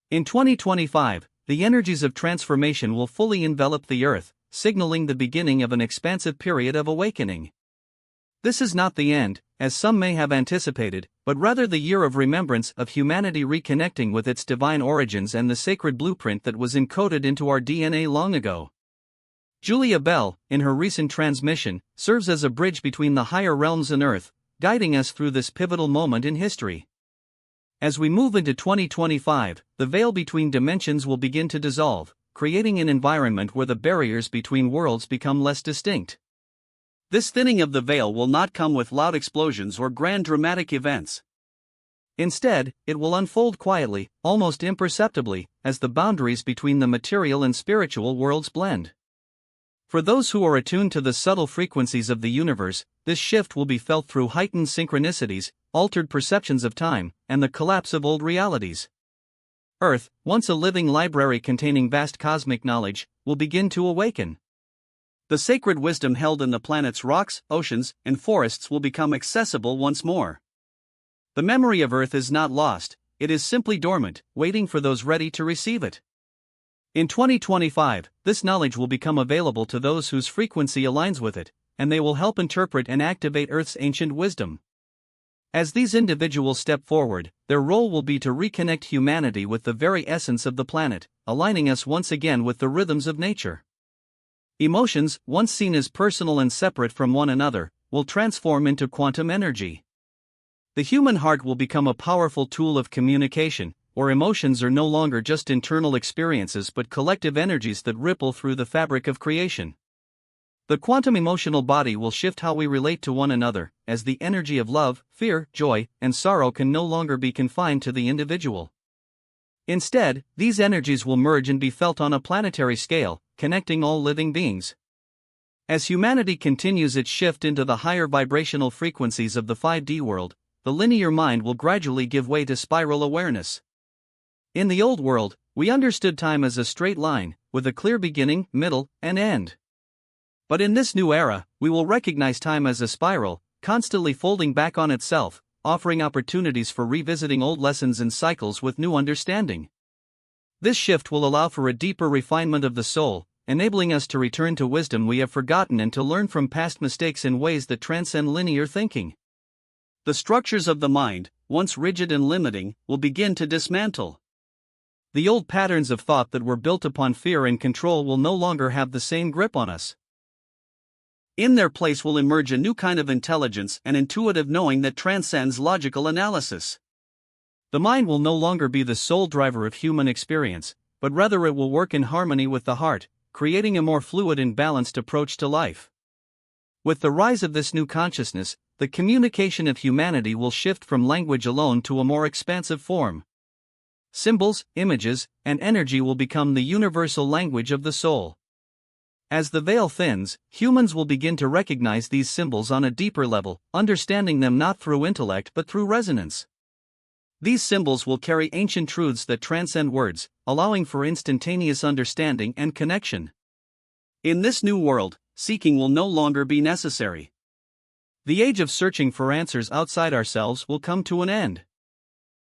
In 2025, the energies of transformation will fully envelop the Earth, signaling the beginning of an expansive period of awakening. This is not the end, as some may have anticipated, but rather the year of remembrance of humanity reconnecting with its divine origins and the sacred blueprint that was encoded into our DNA long ago. Julia Bell, in her recent transmission, serves as a bridge between the higher realms and Earth, guiding us through this pivotal moment in history. As we move into 2025, the veil between dimensions will begin to dissolve, creating an environment where the barriers between worlds become less distinct. This thinning of the veil will not come with loud explosions or grand dramatic events. Instead, it will unfold quietly, almost imperceptibly, as the boundaries between the material and spiritual worlds blend. For those who are attuned to the subtle frequencies of the universe, this shift will be felt through heightened synchronicities, altered perceptions of time, and the collapse of old realities. Earth, once a living library containing vast cosmic knowledge, will begin to awaken. The sacred wisdom held in the planet's rocks, oceans, and forests will become accessible once more. The memory of Earth is not lost, it is simply dormant, waiting for those ready to receive it. In 2025, this knowledge will become available to those whose frequency aligns with it, and they will help interpret and activate Earth's ancient wisdom. As these individuals step forward, their role will be to reconnect humanity with the very essence of the planet, aligning us once again with the rhythms of nature. Emotions, once seen as personal and separate from one another, will transform into quantum energy. The human heart will become a powerful tool of communication, where emotions are no longer just internal experiences but collective energies that ripple through the fabric of creation. The quantum emotional body will shift how we relate to one another, as the energy of love, fear, joy, and sorrow can no longer be confined to the individual. Instead, these energies will merge and be felt on a planetary scale, connecting all living beings. As humanity continues its shift into the higher vibrational frequencies of the 5D world, the linear mind will gradually give way to spiral awareness. In the old world, we understood time as a straight line, with a clear beginning, middle, and end. But in this new era, we will recognize time as a spiral, constantly folding back on itself, offering opportunities for revisiting old lessons and cycles with new understanding. This shift will allow for a deeper refinement of the soul, enabling us to return to wisdom we have forgotten and to learn from past mistakes in ways that transcend linear thinking. The structures of the mind, once rigid and limiting, will begin to dismantle. The old patterns of thought that were built upon fear and control will no longer have the same grip on us. In their place will emerge a new kind of intelligence and intuitive knowing that transcends logical analysis. The mind will no longer be the sole driver of human experience, but rather it will work in harmony with the heart, creating a more fluid and balanced approach to life. With the rise of this new consciousness, the communication of humanity will shift from language alone to a more expansive form. Symbols, images, and energy will become the universal language of the soul. As the veil thins, humans will begin to recognize these symbols on a deeper level, understanding them not through intellect but through resonance. These symbols will carry ancient truths that transcend words, allowing for instantaneous understanding and connection. In this new world, seeking will no longer be necessary. The age of searching for answers outside ourselves will come to an end.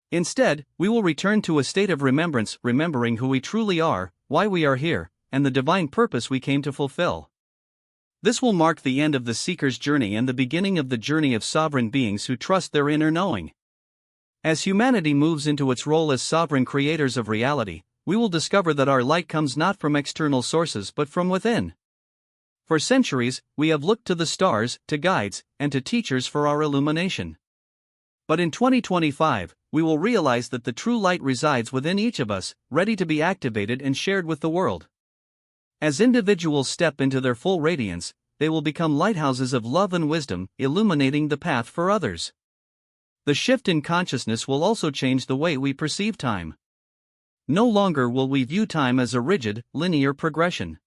Instead, we will return to a state of remembrance, remembering who we truly are, why we are here, and the divine purpose we came to fulfill. This will mark the end of the seeker's journey and the beginning of the journey of sovereign beings who trust their inner knowing. As humanity moves into its role as sovereign creators of reality, we will discover that our light comes not from external sources but from within. For centuries, we have looked to the stars, to guides, and to teachers for our illumination. But in 2025, we will realize that the true light resides within each of us, ready to be activated and shared with the world. As individuals step into their full radiance, they will become lighthouses of love and wisdom, illuminating the path for others. The shift in consciousness will also change the way we perceive time. No longer will we view time as a rigid, linear progression.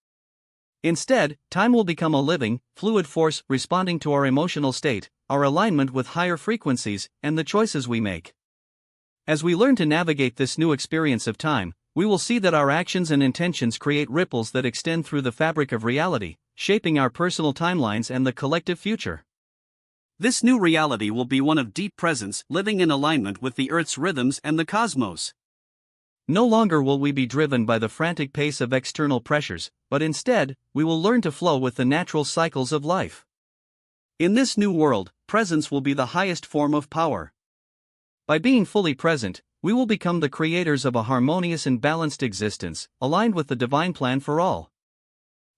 Instead, time will become a living, fluid force responding to our emotional state, our alignment with higher frequencies, and the choices we make. As we learn to navigate this new experience of time, we will see that our actions and intentions create ripples that extend through the fabric of reality, shaping our personal timelines and the collective future. This new reality will be one of deep presence, living in alignment with the Earth's rhythms and the cosmos. No longer will we be driven by the frantic pace of external pressures, but instead, we will learn to flow with the natural cycles of life. In this new world, presence will be the highest form of power. By being fully present, we will become the creators of a harmonious and balanced existence, aligned with the divine plan for all.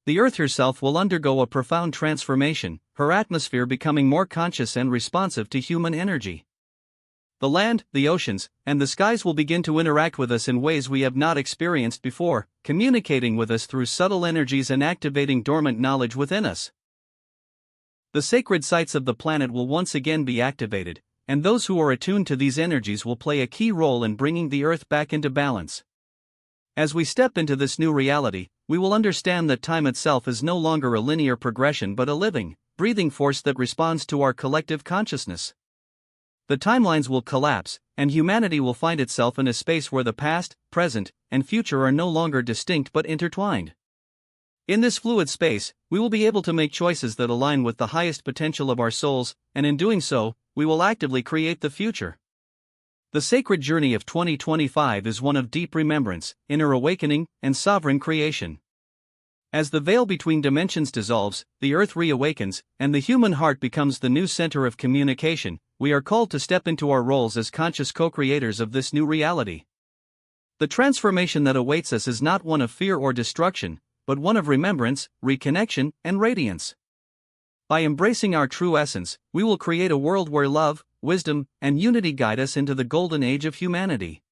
The Earth herself will undergo a profound transformation, her atmosphere becoming more conscious and responsive to human energy. The land, the oceans, and the skies will begin to interact with us in ways we have not experienced before, communicating with us through subtle energies and activating dormant knowledge within us. The sacred sites of the planet will once again be activated, and those who are attuned to these energies will play a key role in bringing the Earth back into balance. As we step into this new reality, we will understand that time itself is no longer a linear progression but a living, breathing force that responds to our collective consciousness. The timelines will collapse, and humanity will find itself in a space where the past, present, and future are no longer distinct but intertwined. In this fluid space, we will be able to make choices that align with the highest potential of our souls, and in doing so, we will actively create the future. The sacred journey of 2025 is one of deep remembrance, inner awakening, and sovereign creation. As the veil between dimensions dissolves, the Earth reawakens, and the human heart becomes the new center of communication, we are called to step into our roles as conscious co-creators of this new reality. The transformation that awaits us is not one of fear or destruction, but one of remembrance, reconnection, and radiance. By embracing our true essence, we will create a world where love, wisdom, and unity guide us into the golden age of humanity.